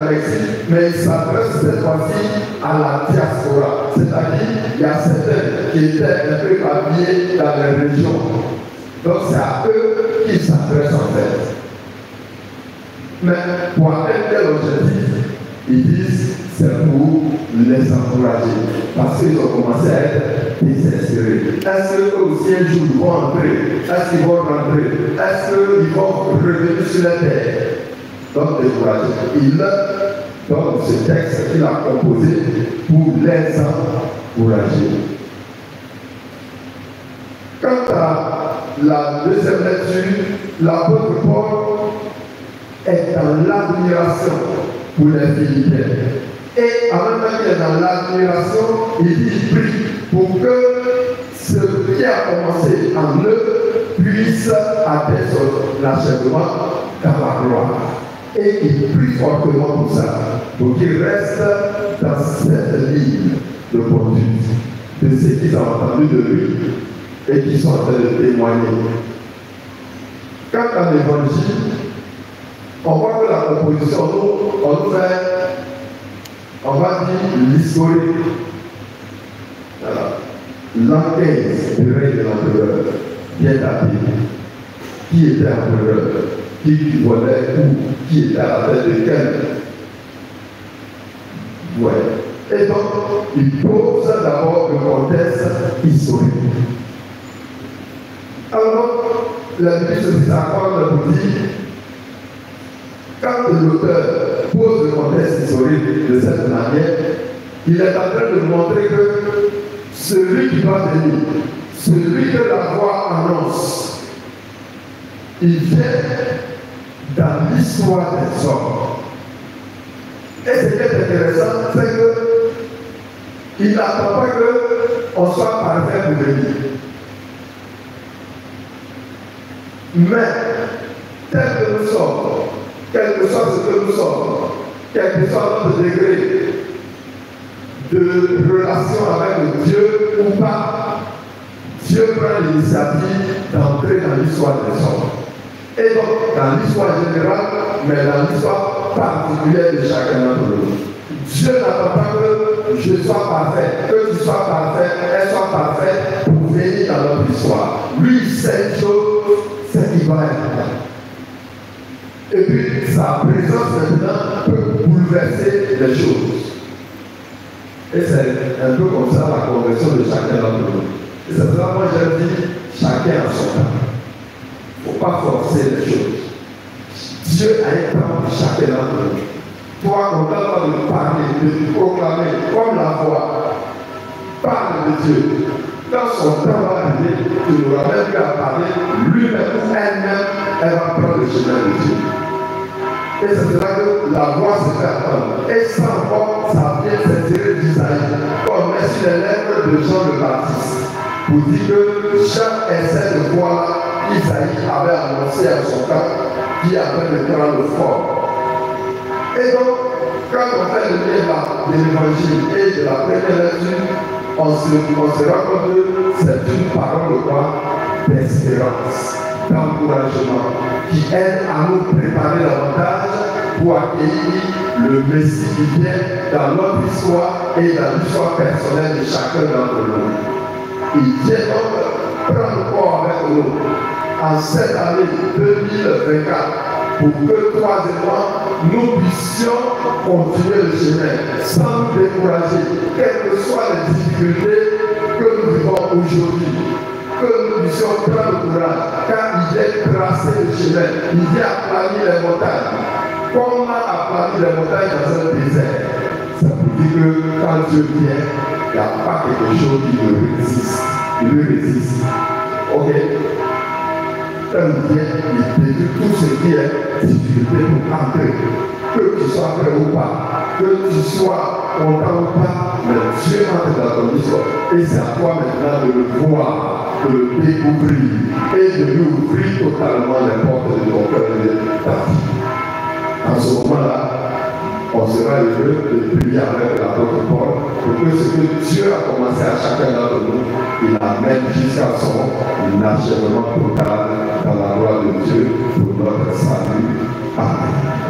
mais il s'adresse cette fois-ci à la diaspora. C'est-à-dire, il y a certains qui étaient un peu habillés dans les régions. Donc c'est à eux qu'il s'adresse en fait. Mais pour atteindre quel objectif? Ils disent c'est pour les encourager. Parce qu'ils ont commencé à être désespérés. Est-ce qu'eux aussi un jour ils vont entrer? Est-ce qu'ils vont rentrer? Est-ce qu'ils vont revenir sur la terre? Donc décourager. Il donne ce texte qu'il a composé pour les encourager. Quant à la deuxième lecture, l'apôtre Paul est dans l'admiration pour les Philippiens. Et en même temps qu'il est dans l'admiration, il prie pour que ce qui a commencé en eux puisse atteindre son achèvement dans la gloire. Et il prie fortement pour ça, pour qu'il reste dans cette ligne de conduite de ce qu'ils ont entendu de lui et qui sont en train de témoigner. Quant à l'évangile, on voit que la composition, on va dire l'historique. Voilà. L'enquête du règne de l'empereur bien daté. Qui était empereur? Qui volait où? Qui était à la tête de quel? Ouais. Et donc, il pose d'abord le contexte historique. Alors, la Bible s'accorde pour dire, quand l'auteur pose le contexte historique de cette manière, il est en train de montrer que celui qui va venir, celui que la voix annonce, il vient dans l'histoire des hommes. Et ce qui est intéressant, c'est qu'il n'attend pas qu'on soit parfait pour venir. Mais, tel que nous sommes, quel que soit ce que nous sommes, quel que soit notre degré de relation avec Dieu ou pas, Dieu prend l'initiative d'entrer dans l'histoire des hommes. Et donc, dans l'histoire générale, mais dans l'histoire particulière de chacun d'entre nous. Dieu n'attend pas que je sois parfait, que tu sois parfait, elle soit parfaite pour venir dans notre histoire. Lui, il sait une chose, c'est qu'il va être. Et puis, sa présence maintenant peut bouleverser les choses. Et c'est un peu comme ça la conversion de chacun d'entre nous. Et c'est pour ça que moi j'ai dit, chacun a son temps. Il ne faut pas forcer les choses. Dieu a un temps pour chacun d'entre nous. Toi, on t'a de parler, de proclamer comme la voix. Parle de Dieu. Quand son temps va arriver, tu n'auras même plus à parler, lui-même ou elle-même, elle va prendre le chemin de Dieu. Et c'est là que la voix se fait attendre. Et sans voix, ça vient s'insérer d'Isaïe. Comme met sur les lèvres de Jean le Baptiste. Pour dire que Jean essaie de voir Isaïe avait annoncé à son temps qui avait le prendre forme. Et donc, quand on fait le lien de l'évangile et de la première lecture, on se rend compte que c'est une parole de quoi? D'espérance, d'encouragement, qui aide à nous préparer davantage pour accueillir le Messie qui vient dans notre histoire et dans l'histoire personnelle de chacun d'entre nous. Il vient donc prendre corps avec nous en cette année 2024 pour que, troisièmement, nous puissions continuer le chemin sans nous décourager, quelles que soient les difficultés que nous vivons aujourd'hui. Que nous puissions prendre le courage, car il vient tracer le chemin, il vient aplanir les montagnes. Comme on a aplani les montagnes dans un désert, ça veut dire que quand Dieu vient, il n'y a pas quelque chose qui le résiste. Il le résiste. Ok? Quand il vient, il détruit tout ce qui est difficulté pour entrer. Que tu sois prêt ou pas, que tu sois content ou pas, mais Dieu entre dans ton histoire. Et c'est à toi maintenant de le voir, de le découvrir et de lui ouvrir totalement les portes de ton cœur et de ta vie. En ce moment-là, on sera heureux de prier avec l'apôtre Paul pour que ce que Dieu a commencé à chacun d'entre nous, il amène jusqu'à son achèvement total dans la gloire de Dieu pour notre salut. Amen.